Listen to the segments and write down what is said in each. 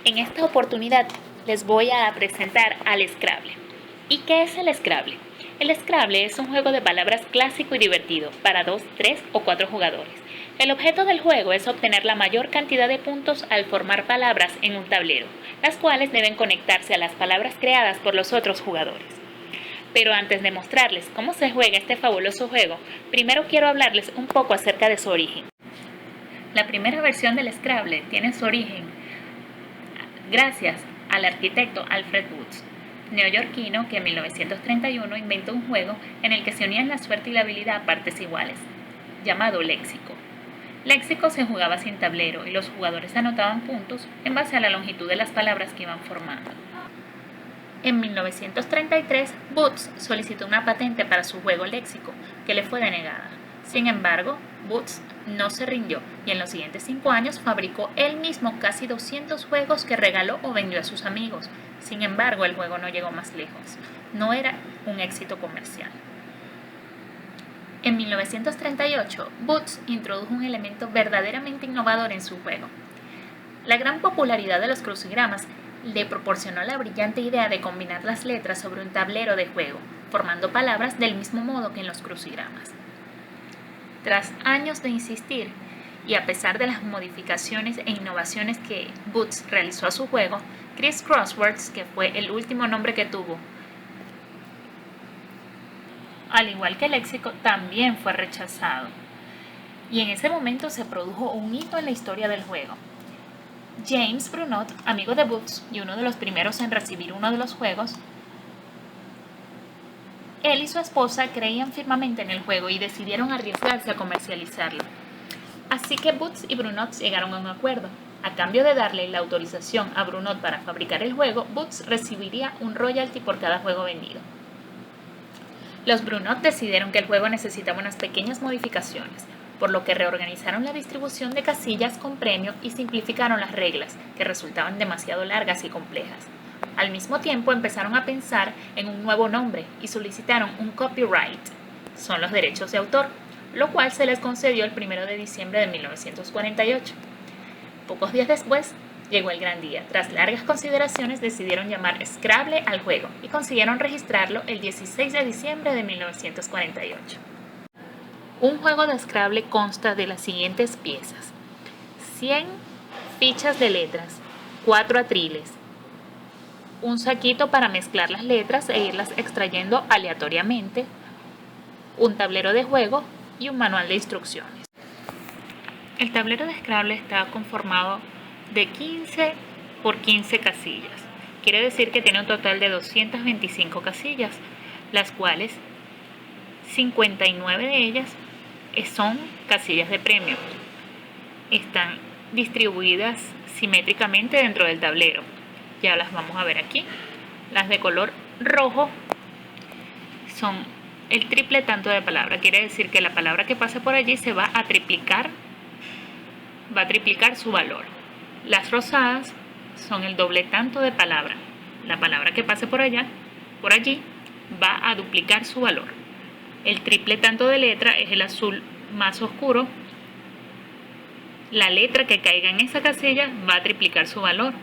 En esta oportunidad les voy a presentar al Scrabble. ¿Y qué es el Scrabble? El Scrabble es un juego de palabras clásico y divertido para 2, 3 o 4 jugadores. El objeto del juego es obtener la mayor cantidad de puntos al formar palabras en un tablero, las cuales deben conectarse a las palabras creadas por los otros jugadores. Pero antes de mostrarles cómo se juega este fabuloso juego, primero quiero hablarles un poco acerca de su origen. La primera versión del Scrabble tiene su origen gracias al arquitecto Alfred Woods, neoyorquino que en 1931 inventó un juego en el que se unían la suerte y la habilidad a partes iguales, llamado Léxico. Léxico se jugaba sin tablero y los jugadores anotaban puntos en base a la longitud de las palabras que iban formando. En 1933, Woods solicitó una patente para su juego Léxico, que le fue denegada. Sin embargo, Woods no se rindió y en los siguientes 5 años fabricó él mismo casi 200 juegos que regaló o vendió a sus amigos. Sin embargo, el juego no llegó más lejos. No era un éxito comercial. En 1938, Woods introdujo un elemento verdaderamente innovador en su juego. La gran popularidad de los crucigramas le proporcionó la brillante idea de combinar las letras sobre un tablero de juego, formando palabras del mismo modo que en los crucigramas. Tras años de insistir, y a pesar de las modificaciones e innovaciones que Woods realizó a su juego, Criss Crosswords, que fue el último nombre que tuvo, al igual que Léxico, también fue rechazado. Y en ese momento se produjo un hito en la historia del juego. James Brunot, amigo de Woods y uno de los primeros en recibir uno de los juegos, él y su esposa creían firmemente en el juego y decidieron arriesgarse a comercializarlo. Así que Woods y Brunot llegaron a un acuerdo. A cambio de darle la autorización a Brunot para fabricar el juego, Woods recibiría un royalty por cada juego vendido. Los Brunot decidieron que el juego necesitaba unas pequeñas modificaciones, por lo que reorganizaron la distribución de casillas con premio y simplificaron las reglas, que resultaban demasiado largas y complejas. Al mismo tiempo empezaron a pensar en un nuevo nombre y solicitaron un copyright, son los derechos de autor, lo cual se les concedió el 1 de diciembre de 1948. Pocos días después llegó el gran día. Tras largas consideraciones decidieron llamar Scrabble al juego y consiguieron registrarlo el 16 de diciembre de 1948. Un juego de Scrabble consta de las siguientes piezas: 100 fichas de letras, 4 atriles, un saquito para mezclar las letras e irlas extrayendo aleatoriamente, un tablero de juego y un manual de instrucciones. El tablero de Scrabble está conformado de 15 por 15 casillas. Quiere decir que tiene un total de 225 casillas, las cuales 59 de ellas son casillas de premio. Están distribuidas simétricamente dentro del tablero. Ya las vamos a ver aquí. Las de color rojo son el triple tanto de palabra. Quiere decir que la palabra que pase por allí se va a triplicar su valor. Las rosadas son el doble tanto de palabra. La palabra que pase por allí va a duplicar su valor. El triple tanto de letra es el azul más oscuro. La letra que caiga en esa casilla va a triplicar su valor.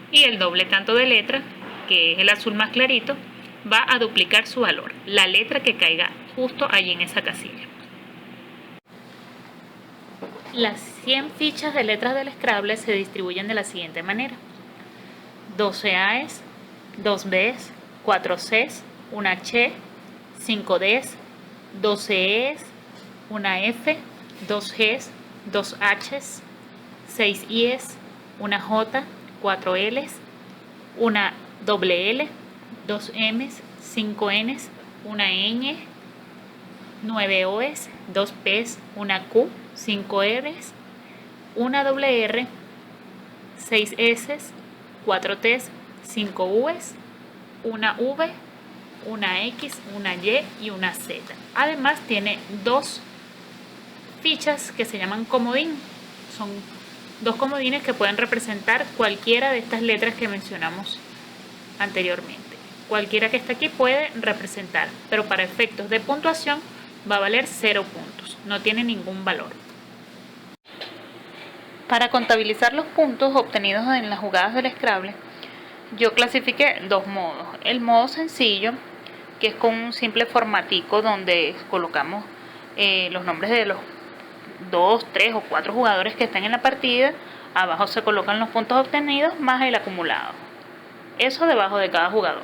Y el doble tanto de letra, que es el azul más clarito, va a duplicar su valor. La letra que caiga justo allí en esa casilla. Las 100 fichas de letras del Scrabble se distribuyen de la siguiente manera: 12 A's, 2 B's, 4 C's, una H, 5 D's, 12 E's, una F, 2 G's, 2 H's, 6 I's, una J, 4 L's, una doble L, 2 M's, 5 N's, una Ñ, 9 O's, 2 P's, una Q, 5 R's, una doble R, 6 S's, 4 T's, 5 U's, una V, una X, una Y y una Z. Además tiene 2 fichas que se llaman comodín. Son 2 comodines que pueden representar cualquiera de estas letras que mencionamos anteriormente. Cualquiera que esté aquí puede representar, pero para efectos de puntuación va a valer 0 puntos, no tiene ningún valor. Para contabilizar los puntos obtenidos en las jugadas del Scrabble, yo clasifiqué dos modos. El modo sencillo, que es con un simple formatico donde colocamos los nombres de los 2, 3 o 4 jugadores que estén en la partida. Abajo se colocan los puntos obtenidos más el acumulado. Eso debajo de cada jugador.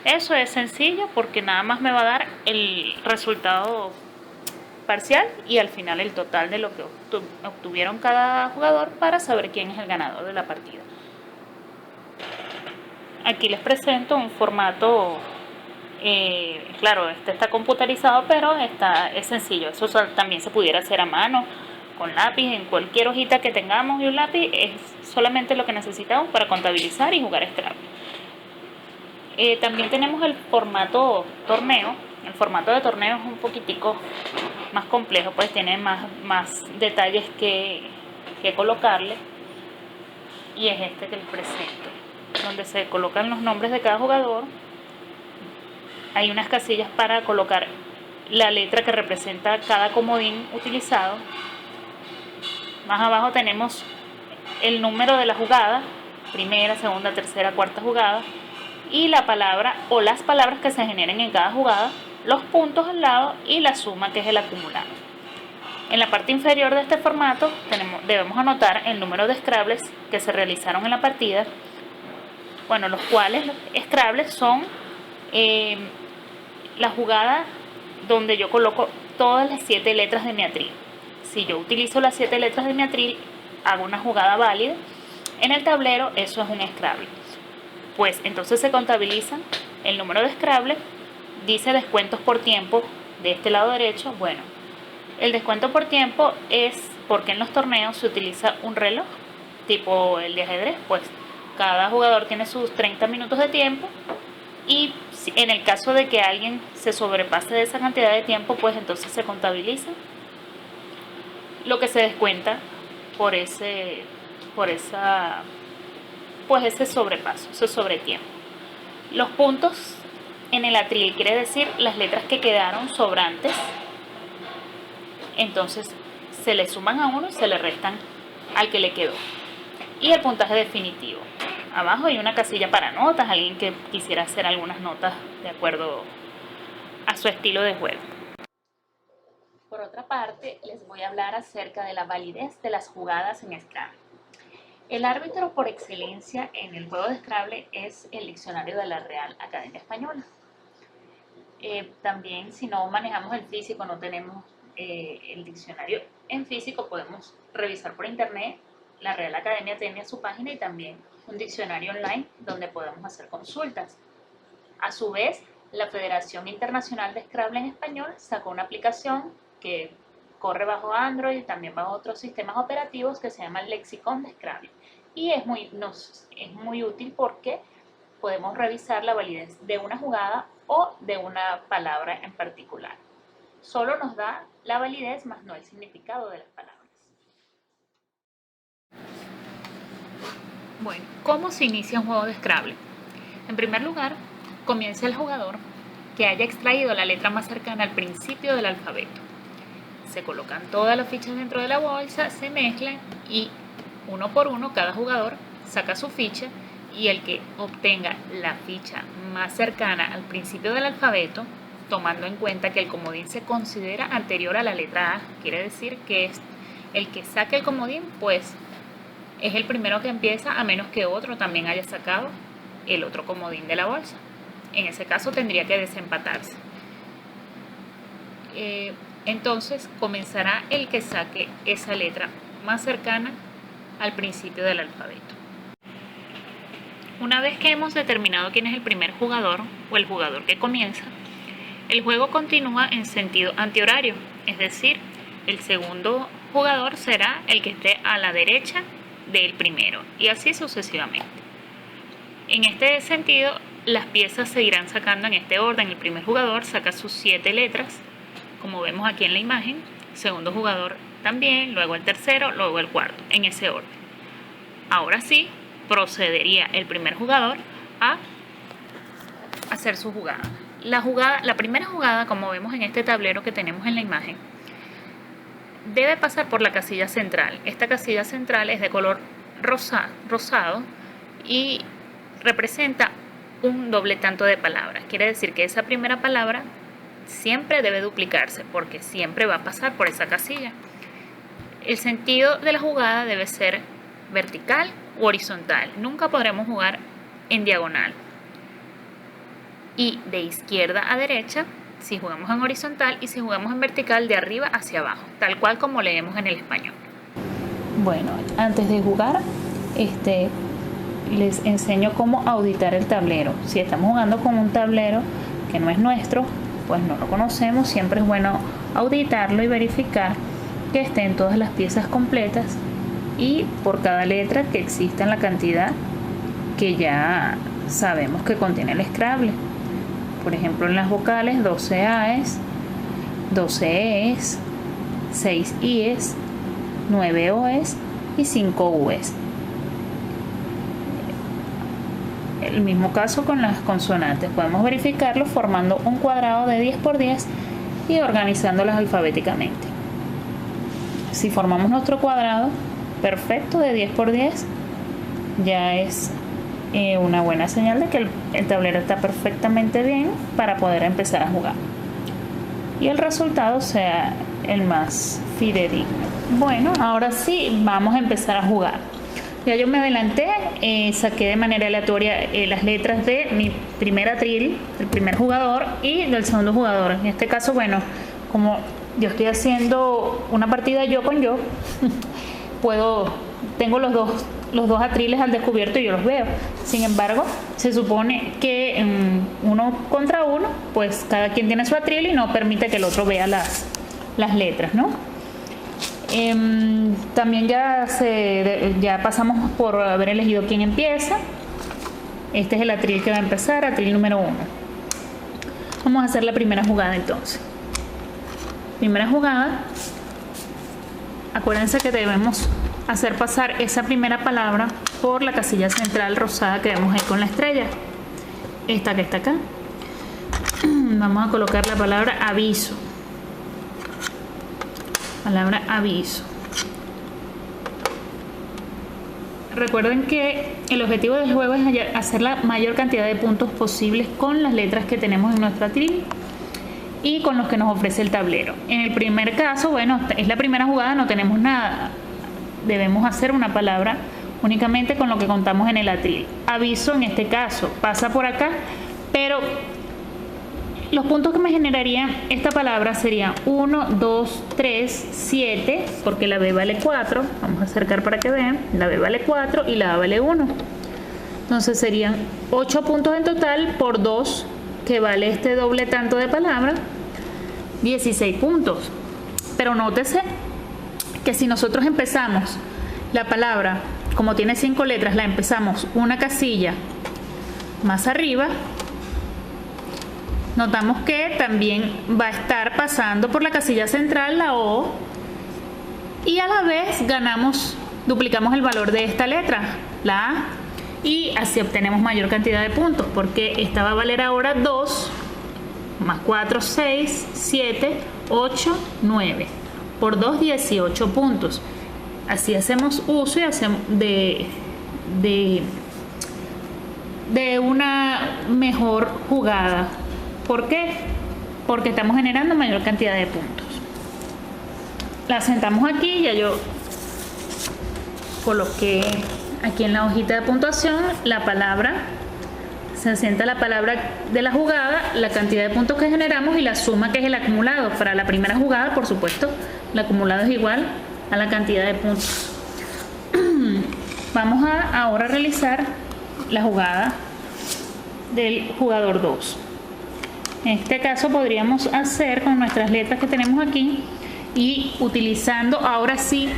Eso es sencillo porque nada más me va a dar el resultado parcial y al final el total de lo que obtuvieron cada jugador para saber quién es el ganador de la partida. Aquí les presento un formato, claro, este está computarizado, pero es sencillo. Eso también se pudiera hacer a mano, con lápiz, en cualquier hojita que tengamos y un lápiz, es solamente lo que necesitamos para contabilizar y jugar Scrabble. También tenemos el formato torneo. El formato de torneo es un poquitico más complejo, pues tiene más detalles que colocarle, y es este que les presento, donde se colocan los nombres de cada jugador. Hay unas casillas para colocar la letra que representa cada comodín utilizado. Más abajo tenemos el número de la jugada, primera, segunda, tercera, cuarta jugada, y la palabra o las palabras que se generen en cada jugada, los puntos al lado y la suma, que es el acumulado. En la parte inferior de este formato debemos anotar el número de Scrabbles que se realizaron en la partida, los cuales Scrabbles son la jugada donde yo coloco todas las 7 letras de mi atril. Si yo utilizo las 7 letras de mi atril, hago una jugada válida en el tablero, eso es un Scrabble. Pues entonces se contabiliza el número de Scrabble, dice descuentos por tiempo de este lado derecho. Bueno, el descuento por tiempo es porque en los torneos se utiliza un reloj tipo el de ajedrez, pues cada jugador tiene sus 30 minutos de tiempo, y en el caso de que alguien se sobrepase de esa cantidad de tiempo, pues entonces se contabiliza lo que se descuenta por ese sobrepaso, ese sobretiempo. Los puntos en el atril quiere decir las letras que quedaron sobrantes, entonces se le suman a uno y se le restan al que le quedó. Y el puntaje definitivo. Abajo hay una casilla para notas, alguien que quisiera hacer algunas notas de acuerdo a su estilo de juego. Por otra parte, les voy a hablar acerca de la validez de las jugadas en Scrabble. El árbitro por excelencia en el juego de Scrabble es el diccionario de la Real Academia Española. También, si no manejamos el físico, no tenemos el diccionario en físico, podemos revisar por internet. La Real Academia tiene su página y también un diccionario online donde podemos hacer consultas. A su vez, la Federación Internacional de Scrabble en Español sacó una aplicación que corre bajo Android y también bajo otros sistemas operativos, que se llama el Lexicon de Scrabble. Y es muy útil porque podemos revisar la validez de una jugada o de una palabra en particular. Solo nos da la validez, más no el significado de las palabras. Bueno, ¿cómo se inicia un juego de Scrabble? En primer lugar, comienza el jugador que haya extraído la letra más cercana al principio del alfabeto. Se colocan todas las fichas dentro de la bolsa, se mezclan y uno por uno cada jugador saca su ficha, y el que obtenga la ficha más cercana al principio del alfabeto, tomando en cuenta que el comodín se considera anterior a la letra A, quiere decir que es el que saque el comodín, pues es el primero que empieza, a menos que otro también haya sacado el otro comodín de la bolsa. En ese caso tendría que desempatarse. Entonces comenzará el que saque esa letra más cercana al principio del alfabeto. Una vez que hemos determinado quién es el primer jugador o el jugador que comienza, el juego continúa en sentido antihorario, es decir, el segundo jugador será el que esté a la derecha del primero, y así sucesivamente. En este sentido, las piezas se irán sacando en este orden. El primer jugador saca sus 7 letras, como vemos aquí en la imagen, el segundo jugador también, luego el tercero, luego el cuarto, en ese orden. Ahora sí, procedería el primer jugador a hacer su jugada. La primera jugada, como vemos en este tablero que tenemos en la imagen, debe pasar por la casilla central. Esta casilla central es de color rosado y representa un doble tanto de palabras. Quiere decir que esa primera palabra siempre debe duplicarse porque siempre va a pasar por esa casilla. El sentido de la jugada debe ser vertical u horizontal. Nunca podremos jugar en diagonal. Y de izquierda a derecha si jugamos en horizontal y si jugamos en vertical de arriba hacia abajo, tal cual como leemos en el español. Bueno, antes de jugar, les enseño cómo auditar el tablero. Si estamos jugando con un tablero que no es nuestro, pues no lo conocemos, siempre es bueno auditarlo y verificar que estén todas las piezas completas y por cada letra que exista en la cantidad que ya sabemos que contiene el Scrabble. Por ejemplo, en las vocales 12 A's, 12 E's, 6 I's, 9 O's y 5 U's. El mismo caso con las consonantes. Podemos verificarlo formando un cuadrado de 10 por 10 y organizándolas alfabéticamente. Si formamos nuestro cuadrado perfecto de 10 por 10, ya es una buena señal de que el tablero está perfectamente bien para poder empezar a jugar y el resultado sea el más fidedigno. Bueno, ahora sí vamos a empezar a jugar. Ya yo me adelanté, saqué de manera aleatoria las letras de mi primer atril, del primer jugador, y del segundo jugador. En este caso, bueno, como yo estoy haciendo una partida yo con yo, tengo los dos atriles al descubierto y yo los veo. Sin embargo, se supone que uno contra uno, pues cada quien tiene su atril y no permite que el otro vea las letras, ¿no? También ya pasamos por haber elegido quién empieza. Este es el atril que va a empezar, atril número 1. Vamos a hacer la primera jugada entonces. Primera jugada. Acuérdense que debemos hacer pasar esa primera palabra por la casilla central rosada que vemos ahí con la estrella. Esta que está acá. Vamos a colocar la palabra aviso. Palabra aviso. Recuerden que el objetivo del juego es hacer la mayor cantidad de puntos posibles con las letras que tenemos en nuestro atril y con los que nos ofrece el tablero. En el primer caso, bueno, es la primera jugada, no tenemos nada. Debemos hacer una palabra únicamente con lo que contamos en el atril. Aviso en este caso pasa por acá, pero los puntos que me generarían esta palabra serían 1, 2, 3, 7, porque la B vale 4. Vamos a acercar para que vean. La B vale 4 y la A vale 1. Entonces serían 8 puntos en total por 2, que vale este doble tanto de palabra, 16 puntos. Pero nótese que si nosotros empezamos la palabra, como tiene 5 letras, la empezamos una casilla más arriba, notamos que también va a estar pasando por la casilla central la O y a la vez duplicamos el valor de esta letra, la A, y así obtenemos mayor cantidad de puntos porque esta va a valer ahora 2 más 4, 6, 7, 8, 9. Por 2, 18 puntos. Así hacemos uso y hacemos de una mejor jugada. ¿Por qué? Porque estamos generando mayor cantidad de puntos. La sentamos aquí, ya yo coloqué aquí en la hojita de puntuación la palabra, se asienta la palabra de la jugada, la cantidad de puntos que generamos y la suma que es el acumulado. Para la primera jugada, por supuesto, el acumulado es igual a la cantidad de puntos. Vamos a ahora realizar la jugada del jugador 2. En este caso podríamos hacer con nuestras letras que tenemos aquí y utilizando ahora sí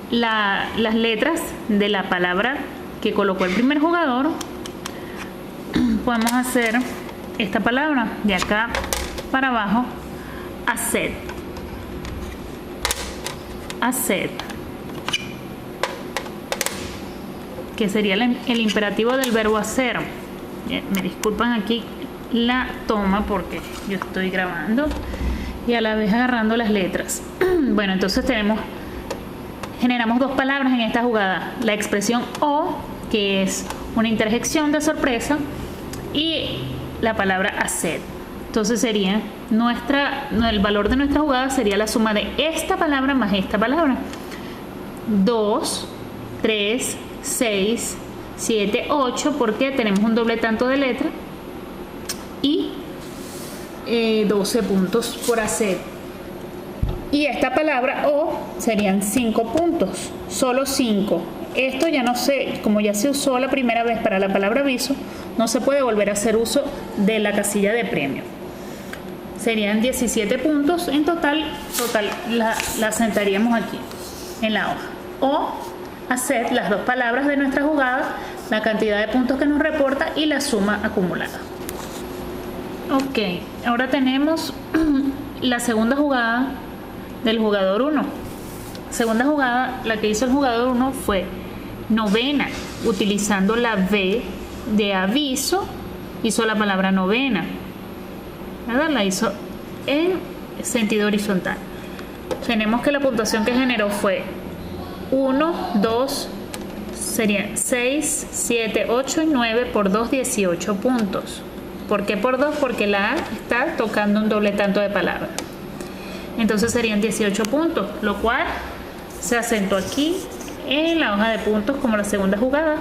las letras de la palabra que colocó el primer jugador, podemos hacer esta palabra de acá para abajo, hacer, que sería el imperativo del verbo hacer. Me disculpan aquí la toma porque yo estoy grabando y a la vez agarrando las letras. Bueno, entonces generamos dos palabras en esta jugada. La expresión o, que es una interjección de sorpresa, y la palabra hacer. Entonces sería el valor de nuestra jugada sería la suma de esta palabra más esta palabra. 2, 3, 6, 7, 8, porque tenemos un doble tanto de letra, y 12 puntos por hacer. Y esta palabra o serían 5 puntos, solo 5. Esto ya no sé, como ya se usó la primera vez para la palabra aviso, no se puede volver a hacer uso de la casilla de premio. Serían 17 puntos en total la sentaríamos aquí en la hoja. O hacer las dos palabras de nuestra jugada, la cantidad de puntos que nos reporta y la suma acumulada. Ok, ahora tenemos la segunda jugada del jugador 1. Segunda jugada, la que hizo el jugador 1 fue novena, utilizando la V de aviso, hizo la palabra novena, ¿verdad? La hizo en sentido horizontal. Tenemos que la puntuación que generó fue 1, 2, serían 6, 7, 8 y 9 por 2, 18 puntos. ¿Por qué por 2? Porque la A está tocando un doble tanto de palabra. Entonces serían 18 puntos, lo cual se asentó aquí en la hoja de puntos como la segunda jugada.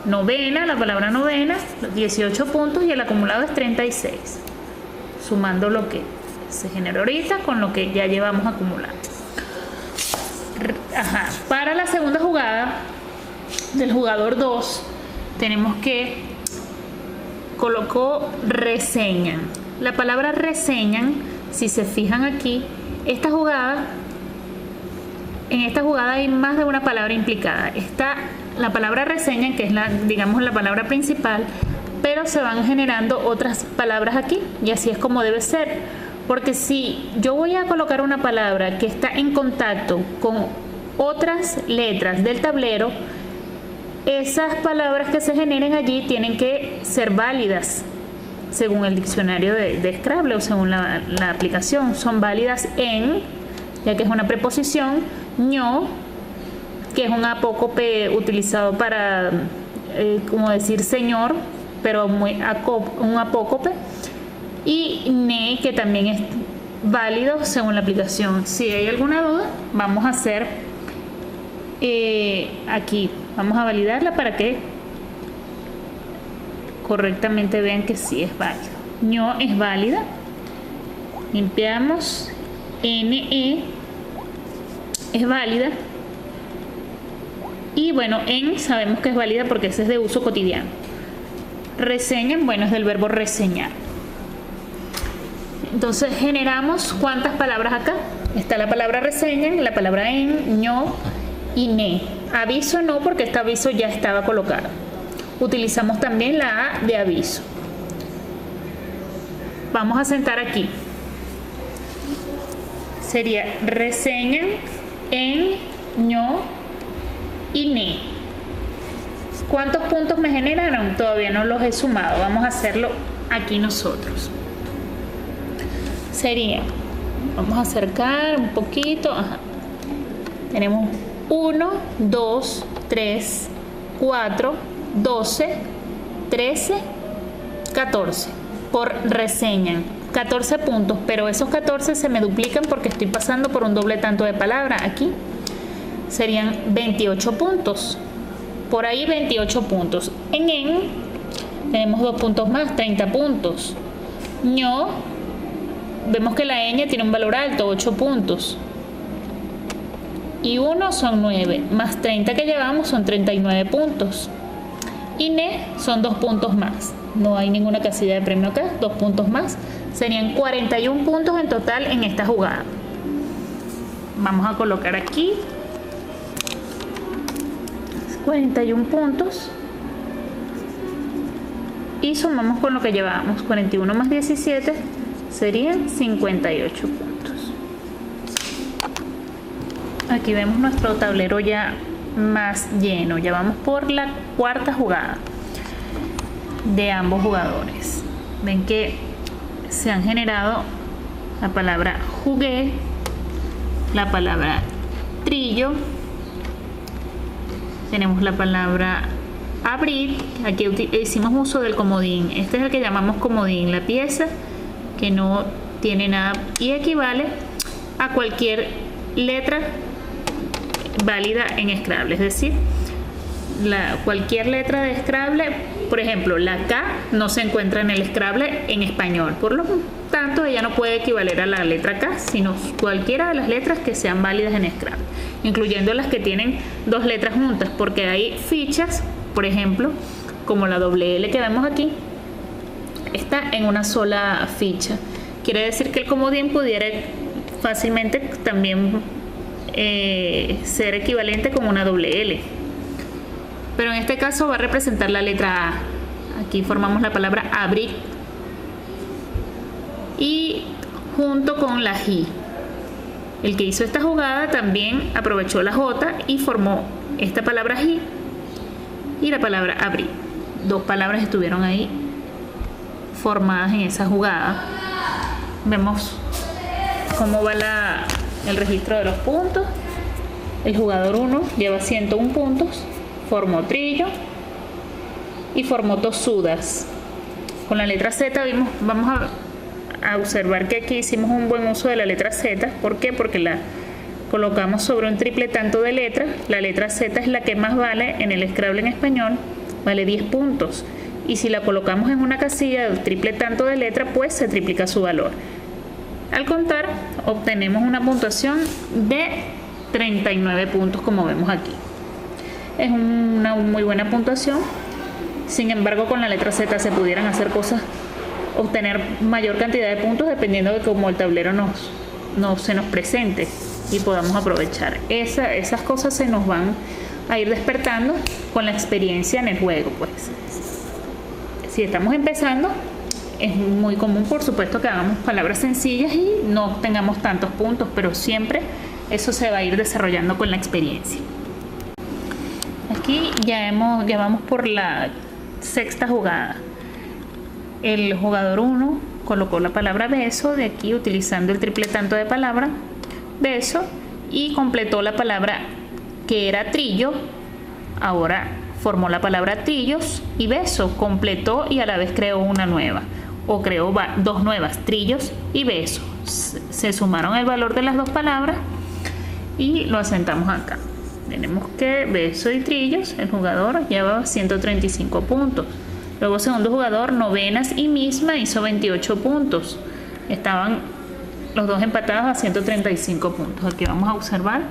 Novena, la palabra novena, 18 puntos y el acumulado es 36. Sumando lo que se generó ahorita con lo que ya llevamos acumulado. Para la segunda jugada del jugador 2 tenemos que colocó reseñan. La palabra reseñan, si se fijan aquí, en esta jugada hay más de una palabra implicada. Está la palabra reseñan, que es la palabra principal, pero se van generando otras palabras aquí, y así es como debe ser. Porque si yo voy a colocar una palabra que está en contacto con otras letras del tablero, esas palabras que se generen allí tienen que ser válidas según el diccionario de Scrabble o según la aplicación. Son válidas en, ya que es una preposición, ño, que es un apócope utilizado para, como decir señor, pero un apócope, y ne, que también es válido según la aplicación. Si hay alguna duda, vamos a hacer aquí, vamos a validarla para que correctamente vean que sí es válido. ño es válida, limpiamos, ne es válida, y bueno, en sabemos que es válida porque ese es de uso cotidiano. Reseñan, bueno, es del verbo reseñar. Entonces generamos ¿cuántas palabras acá? Está la palabra reseñan, la palabra en, ño y ne. Aviso no, porque este aviso ya estaba colocado. Utilizamos también la A de aviso. Vamos a sentar aquí. Sería reseñan, en, ño y ne. ¿Cuántos puntos me generaron? Todavía no los he sumado. Vamos a hacerlo aquí nosotros. Sería, vamos a acercar un poquito. Tenemos 1, 2, 3, 4, 12, 13, 14 por reseñan. 14 puntos, pero esos 14 se me duplican porque estoy pasando por un doble tanto de palabra aquí. Serían 28 puntos. Por ahí 28 puntos. En tenemos 2 puntos más, 30 puntos. ño, vemos que la ñ tiene un valor alto, 8 puntos. Y 1 son 9, más 30 que llevamos son 39 puntos. Y ne son 2 puntos más. No hay ninguna casilla de premio acá, 2 puntos más. Serían 41 puntos en total en esta jugada. Vamos a colocar aquí 41 puntos y sumamos con lo que llevábamos. 41 más 17 serían 58 puntos. Aquí vemos nuestro tablero ya más lleno. Ya vamos por la cuarta jugada de ambos jugadores. Ven que se han generado la palabra jugué, la palabra trillo, tenemos la palabra abrir. Aquí hicimos uso del comodín. Este es el que llamamos comodín, la pieza que no tiene nada y equivale a cualquier letra válida en Scrabble, es decir, cualquier letra de Scrabble. Por ejemplo, la K no se encuentra en el Scrabble en español, por lo tanto ella no puede equivaler a la letra K, sino cualquiera de las letras que sean válidas en Scrabble, incluyendo las que tienen dos letras juntas, porque hay fichas, por ejemplo, como la doble L que vemos aquí, está en una sola ficha. Quiere decir que el comodín pudiera fácilmente también ser equivalente con una doble L, pero en este caso va a representar la letra A. Aquí formamos la palabra abrir y junto con la J. El que hizo esta jugada también aprovechó la J y formó esta palabra J y la palabra abrir. Dos palabras estuvieron ahí formadas en esa jugada. Vemos cómo va el registro de los puntos. El jugador 1 lleva 101 puntos, formó trillo y formó tosudas. Con la letra Z vamos a observar que aquí hicimos un buen uso de la letra Z. ¿Por qué? Porque la colocamos sobre un triple tanto de letras. La letra Z es la que más vale en el Scrabble en español, vale 10 puntos. Y si la colocamos en una casilla de triple tanto de letra, pues se triplica su valor. Al contar, obtenemos una puntuación de 39 puntos, como vemos aquí. Es una muy buena puntuación. Sin embargo, con la letra Z se pudieran hacer cosas, obtener mayor cantidad de puntos dependiendo de cómo el tablero se nos presente y podamos aprovechar. Esas cosas se nos van a ir despertando con la experiencia en el juego, pues. Si estamos empezando, es muy común, por supuesto, que hagamos palabras sencillas y no tengamos tantos puntos, pero siempre eso se va a ir desarrollando con la experiencia. Aquí ya vamos por la sexta jugada. El jugador 1 colocó la palabra beso de aquí utilizando el triple tanto de palabra beso y completó la palabra que era trillo. Ahora formó la palabra trillos y beso, completó y a la vez creó una nueva, o creó dos nuevas, trillos y beso. Se sumaron el valor de las dos palabras y lo asentamos acá. Tenemos que beso y trillos, el jugador lleva 135 puntos. Luego segundo jugador, novenas y misma, hizo 28 puntos. Estaban los dos empatados a 135 puntos. Aquí vamos a observar.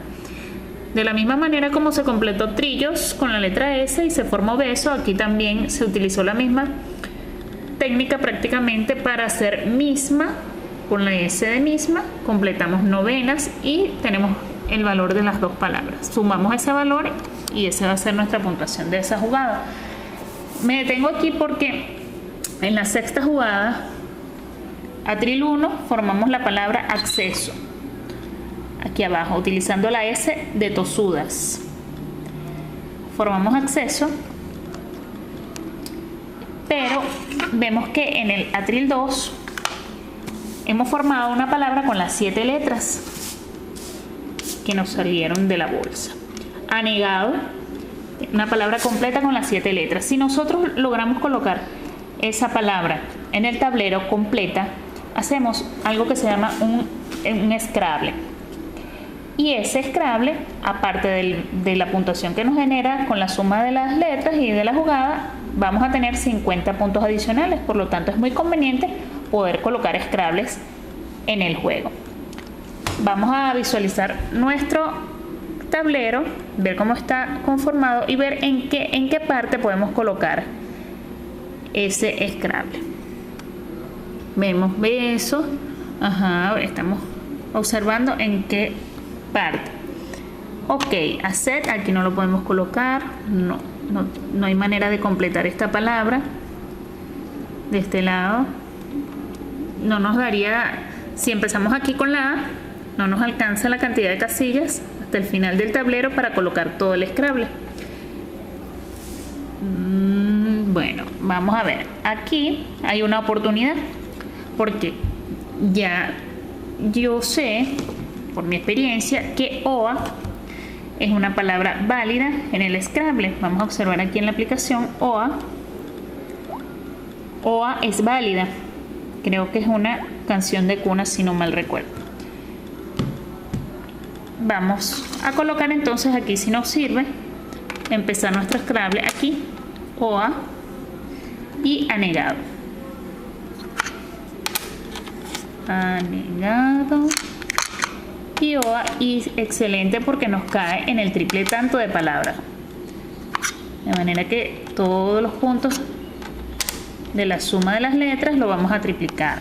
De la misma manera como se completó trillos con la letra S y se formó beso, aquí también se utilizó la misma técnica prácticamente para hacer misma. Con la S de misma completamos novenas y tenemos el valor de las dos palabras. Sumamos ese valor y esa va a ser nuestra puntuación de esa jugada. Me detengo aquí porque en la sexta jugada, atril 1, formamos la palabra acceso. Aquí abajo, utilizando la S de tosudas. Formamos acceso, pero vemos que en el atril 2 hemos formado una palabra con las 7 letras que nos salieron de la bolsa. Anegado, una palabra completa con las 7 letras. Si nosotros logramos colocar esa palabra en el tablero completa, hacemos algo que se llama un Scrabble. Y ese Scrabble, aparte de la puntuación que nos genera con la suma de las letras y de la jugada, vamos a tener 50 puntos adicionales. Por lo tanto, es muy conveniente poder colocar Scrabbles en el juego. Vamos a visualizar nuestro tablero, ver cómo está conformado y ver en qué parte podemos colocar ese Scrabble. Vemos beso, estamos observando en qué parte. Ok, hacer, aquí no lo podemos colocar, no hay manera de completar esta palabra. De este lado no nos daría, si empezamos aquí con la A, no nos alcanza la cantidad de casillas hasta el final del tablero para colocar todo el Scrabble. Bueno, vamos a ver, aquí hay una oportunidad porque ya yo sé por mi experiencia, que OA es una palabra válida en el Scrabble. Vamos a observar aquí en la aplicación OA. OA es válida. Creo que es una canción de cuna, si no mal recuerdo. Vamos a colocar entonces aquí, si nos sirve, empezar nuestro Scrabble aquí, OA y anegado. Anegado y OA, y excelente porque nos cae en el triple tanto de palabras. De manera que todos los puntos de la suma de las letras lo vamos a triplicar.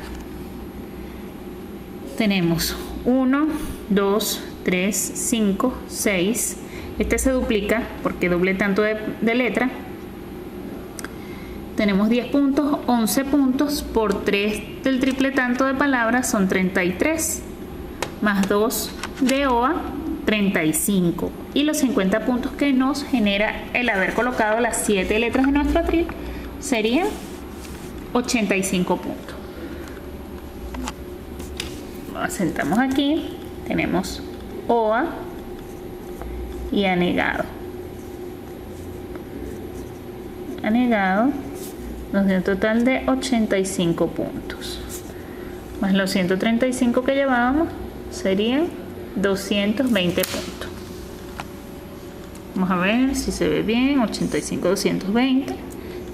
Tenemos 1, 2, 3, 5, 6. Este se duplica porque doble tanto de letra. Tenemos 10 puntos, 11 puntos por 3 del triple tanto de palabras son 33, más 2 de OA, 35. Y los 50 puntos que nos genera el haber colocado las 7 letras de nuestro atril serían 85 puntos. Lo asentamos aquí, tenemos OA y anegado. Anegado nos dio un total de 85 puntos. Más los 135 que llevábamos serían 220 puntos. Vamos a ver si se ve bien. 85, 220.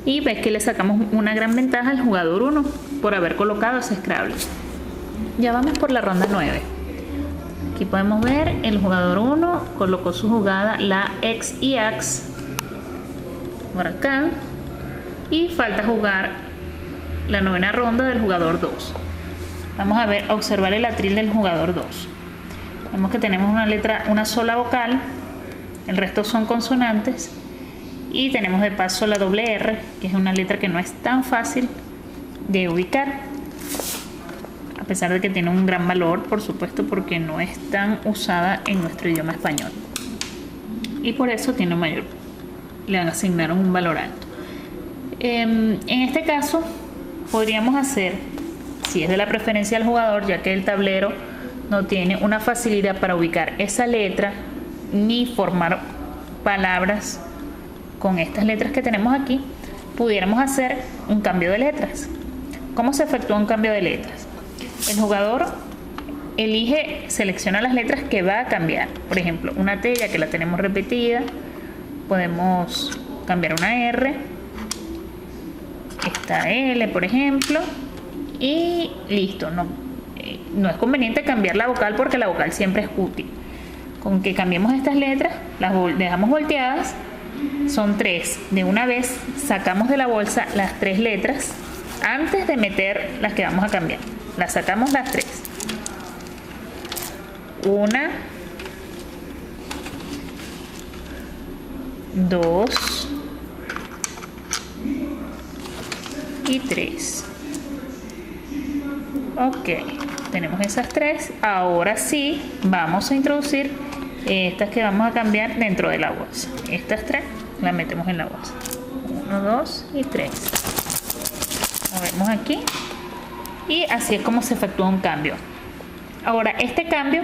Y ves que le sacamos una gran ventaja al jugador 1 por haber colocado ese Scrabble. Ya vamos por la ronda 9. Aquí podemos ver el jugador 1 colocó su jugada, la X y Ax, por acá. Y falta jugar la novena ronda del jugador 2. Vamos a ver, a observar el atril del jugador 2. Vemos que tenemos una letra, una sola vocal, el resto son consonantes, y tenemos de paso la doble R, que es una letra que no es tan fácil de ubicar, a pesar de que tiene un gran valor, por supuesto, porque no es tan usada en nuestro idioma español. Y por eso tiene mayor, le asignaron un valor alto. En este caso podríamos hacer, si es de la preferencia del jugador, ya que el tablero no tiene una facilidad para ubicar esa letra ni formar palabras con estas letras que tenemos aquí, pudiéramos hacer un cambio de letras. ¿Cómo se efectúa un cambio de letras? El jugador selecciona las letras que va a cambiar. Por ejemplo, una T, ya que la tenemos repetida, podemos cambiar una R, esta L, por ejemplo, y listo. No es conveniente cambiar la vocal porque la vocal siempre es útil. Con que cambiemos estas letras, las dejamos volteadas, son 3. De una vez sacamos de la bolsa las 3 letras antes de meter las que vamos a cambiar. Las sacamos las 3. 1, 2 y 3. Ok, tenemos esas 3. Ahora sí vamos a introducir estas que vamos a cambiar dentro de la bolsa. Estas 3 las metemos en la bolsa. 1, 2 y 3. Lo vemos aquí. Y así es como se efectúa un cambio. Ahora, este cambio,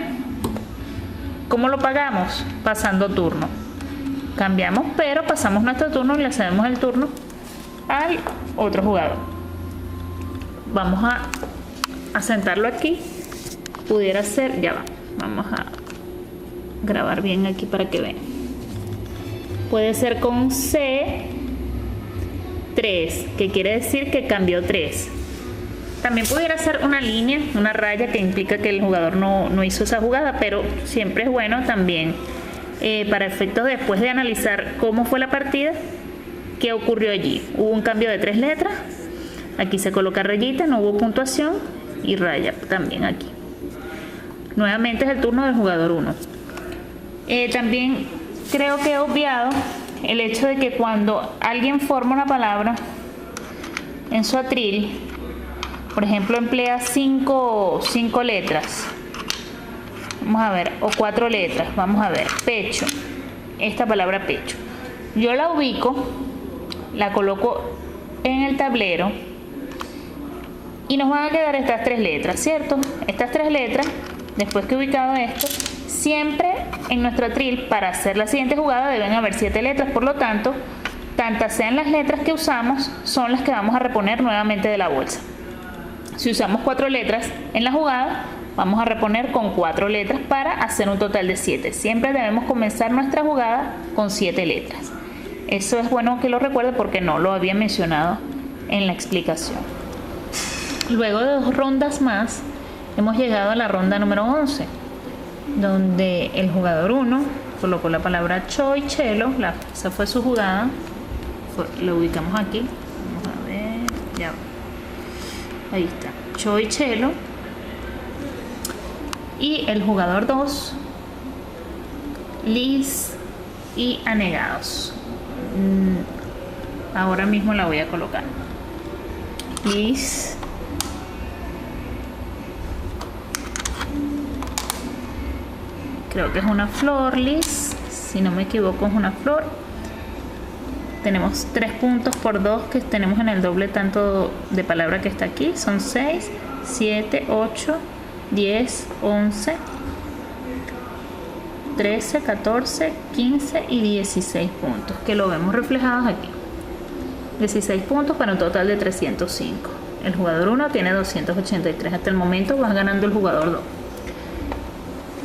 ¿cómo lo pagamos? Pasando turno. Cambiamos, pero pasamos nuestro turno y le cedemos el turno al otro jugador. Vamos a asentarlo aquí. Pudiera ser, ya va, vamos a grabar bien aquí para que vean. Puede ser con C3, que quiere decir que cambió 3. También pudiera ser una línea, una raya, que implica que el jugador no hizo esa jugada, pero siempre es bueno también para efectos después de analizar cómo fue la partida, qué ocurrió allí. Hubo un cambio de 3 letras, aquí se coloca rayita, no hubo puntuación, y raya también aquí. Nuevamente es el turno del jugador 1. También creo que he obviado el hecho de que cuando alguien forma una palabra en su atril, por ejemplo, emplea 5 letras, vamos a ver, o 4 letras, vamos a ver, pecho, esta palabra pecho, yo la ubico, la coloco en el tablero y nos van a quedar estas 3 letras, ¿cierto? Estas 3 letras después que he ubicado esto, siempre en nuestro atril para hacer la siguiente jugada deben haber 7 letras, por lo tanto, tantas sean las letras que usamos, son las que vamos a reponer nuevamente de la bolsa. Si usamos 4 letras en la jugada, vamos a reponer con 4 letras para hacer un total de 7. Siempre debemos comenzar nuestra jugada con 7 letras. Eso es bueno que lo recuerde porque no lo había mencionado en la explicación. Luego de 2 rondas más, hemos llegado a la ronda número 11, donde el jugador 1 colocó la palabra Choichelo, esa fue su jugada, lo ubicamos aquí, vamos a ver, ya, ahí está, Choichelo. Y el jugador 2, Lis y Anegados. Ahora mismo la voy a colocar. Lis creo que es una flor, Lis, si no me equivoco es una flor. Tenemos 3 puntos por 2 que tenemos en el doble tanto de palabra que está aquí, son 6, 7, 8, 10, 11, 13, 14, 15 y 16 puntos, que lo vemos reflejados aquí. 16 puntos para un total de 305. El jugador 1 tiene 283. Hasta el momento va ganando el jugador 2.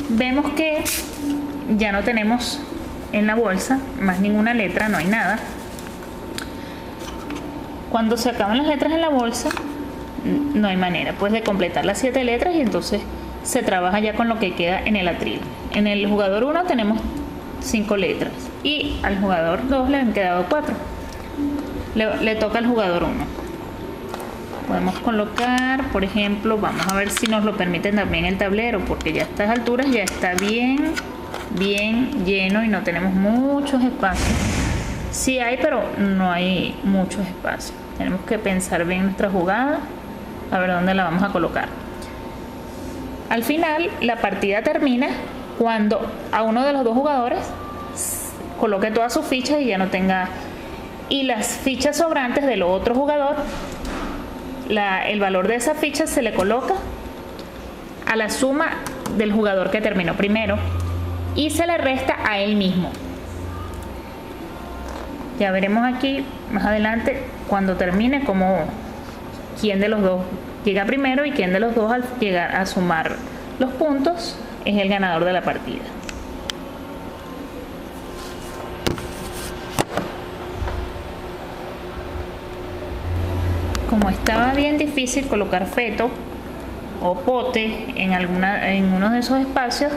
Vemos que ya no tenemos en la bolsa más ninguna letra, no hay nada. Cuando se acaban las letras en la bolsa, no hay manera pues de completar las 7 letras y entonces se trabaja ya con lo que queda en el atril. En el jugador 1 tenemos 5 letras y al jugador 2 le han quedado 4. Le toca al jugador 1. Podemos colocar, por ejemplo, vamos a ver si nos lo permiten también el tablero, porque ya a estas alturas ya está bien lleno y no tenemos muchos espacios. Sí hay, pero no hay muchos espacios. Tenemos que pensar bien nuestra jugada, a ver dónde la vamos a colocar. Al final, la partida termina cuando a uno de los 2 jugadores coloque todas sus fichas y ya no tenga... Y las fichas sobrantes del otro jugador, el valor de esa ficha se le coloca a la suma del jugador que terminó primero y se le resta a él mismo. Ya veremos aquí más adelante cuando termine como quién de los 2 llega primero y quién de los 2 al llegar a sumar los puntos es el ganador de la partida. Como estaba bien difícil colocar feto o pote en uno de esos espacios,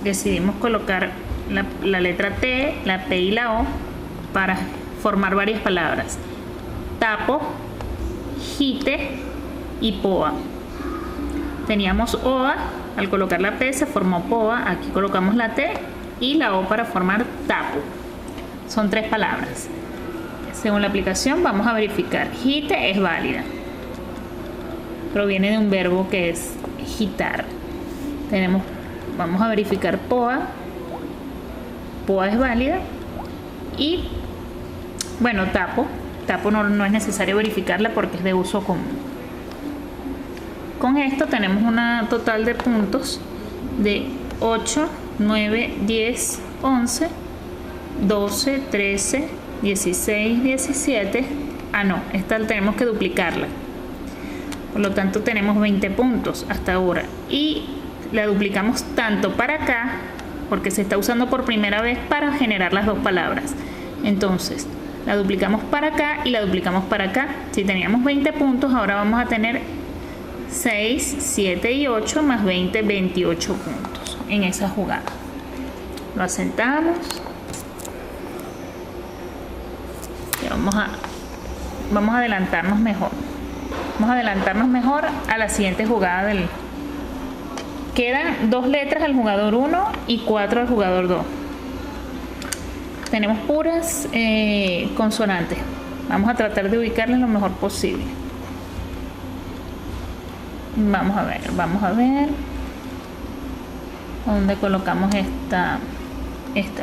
decidimos colocar la letra T, la P y la O para formar varias palabras: tapo, jite y poa. Teníamos OA, al colocar la P se formó poa, aquí colocamos la T y la O para formar tapo. Son 3 palabras. Según la aplicación vamos a verificar. Jite es válida. Proviene de un verbo que es gitar. Vamos a verificar poa. Poa es válida. Y bueno, tapo. Tapo no es necesario verificarla porque es de uso común. Con esto tenemos una total de puntos de 8, 9, 10, 11, 12, 13, 16, 17. Esta tenemos que duplicarla. Por lo tanto tenemos 20 puntos hasta ahora. Y la duplicamos tanto para acá, porque se está usando por primera vez para generar las 2 palabras. Entonces, la duplicamos para acá y la duplicamos para acá. Si teníamos 20 puntos, ahora vamos a tener 6, 7 y 8 más 20, 28 puntos en esa jugada. Lo asentamos. Y vamos a adelantarnos mejor. Vamos a adelantarnos mejor a la siguiente jugada del... Quedan 2 letras al jugador 1 y 4 al jugador 2. Tenemos puras consonantes. Vamos a tratar de ubicarlas lo mejor posible. Vamos a ver dónde colocamos esta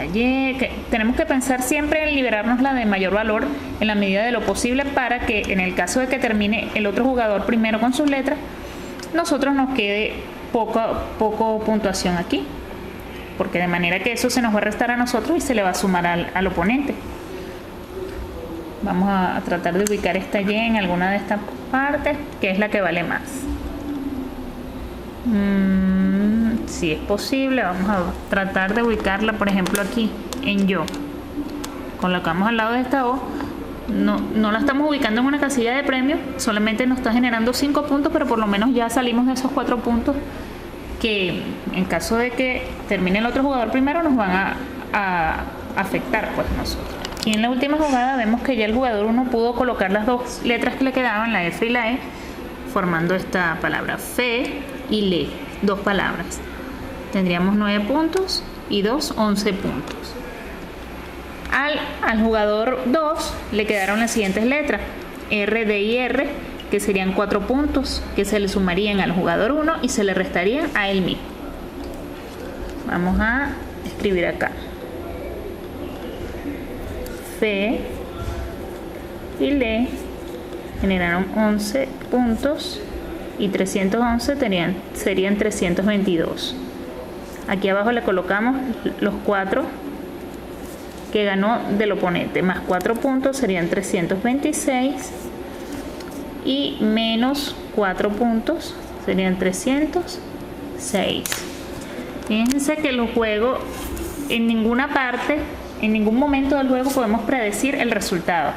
Y. Tenemos que pensar siempre en liberarnos la de mayor valor en la medida de lo posible para que en el caso de que termine el otro jugador primero con sus letras, nosotros nos quede poco puntuación aquí, porque de manera que eso se nos va a restar a nosotros y se le va a sumar al oponente. Vamos a tratar de ubicar esta Y en alguna de estas partes, que es la que vale más. Si es posible, vamos a tratar de ubicarla, por ejemplo, aquí en yo. Colocamos al lado de esta O. No la estamos ubicando en una casilla de premio, solamente nos está generando 5 puntos, pero por lo menos ya salimos de esos 4 puntos que en caso de que termine el otro jugador primero nos van a afectar pues nosotros. Y en la última jugada vemos que ya el jugador 1 pudo colocar las dos letras que le quedaban, la F y la E, formando esta palabra fe y le, dos palabras. Tendríamos 9 puntos y 2, 11 puntos. Al jugador 2 le quedaron las siguientes letras, R, D y R, que serían 4 puntos que se le sumarían al jugador 1 y se le restarían a él mismo. Vamos a escribir acá. Fe y le generaron 11 puntos y 311 serían 322. Aquí abajo le colocamos los 4 que ganó del oponente, más 4 puntos serían 326 y menos 4 puntos serían 306. Fíjense que el juego en ninguna parte, en ningún momento del juego podemos predecir el resultado.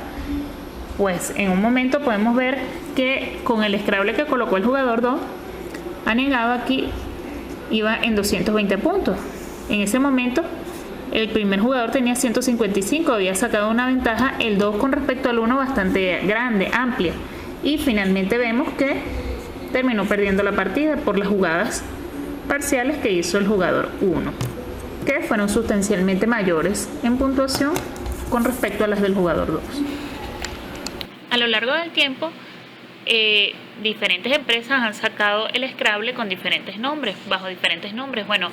Pues en un momento podemos ver que con el Scrabble que colocó el jugador 2, anegado aquí iba en 220 puntos. En ese momento el primer jugador tenía 155, había sacado una ventaja, el 2 con respecto al 1 bastante grande, amplia. Y finalmente vemos que terminó perdiendo la partida por las jugadas parciales que hizo el jugador 1, que fueron sustancialmente mayores en puntuación con respecto a las del jugador 2. A lo largo del tiempo, diferentes empresas han sacado el Scrabble con diferentes nombres, bajo diferentes nombres. Bueno,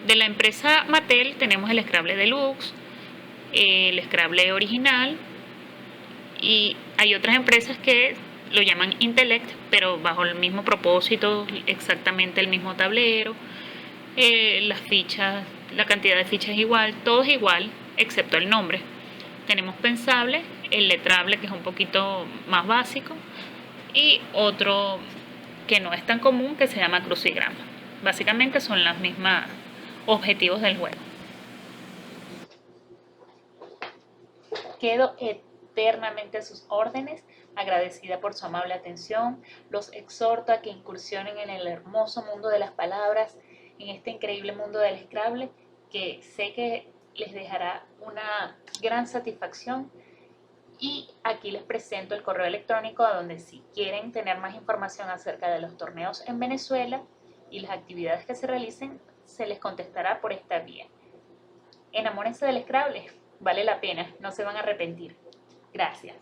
de la empresa Mattel tenemos el Scrabble Deluxe, el Scrabble original, y hay otras empresas que lo llaman Intellect, pero bajo el mismo propósito, exactamente el mismo tablero, las fichas, la cantidad de fichas es igual, todo es igual, excepto el nombre. Tenemos Pensable, el Letrable, que es un poquito más básico, y otro que no es tan común, que se llama Crucigrama. Básicamente son las mismas objetivos del juego. Quedo eternamente a sus órdenes, agradecida por su amable atención. Los exhorto a que incursionen en el hermoso mundo de las palabras, en este increíble mundo del Scrabble, que sé que les dejará una gran satisfacción. Y aquí les presento el correo electrónico a donde, si quieren tener más información acerca de los torneos en Venezuela y las actividades que se realicen, se les contestará por esta vía. Enamórense del Scrabble, vale la pena, no se van a arrepentir. Gracias.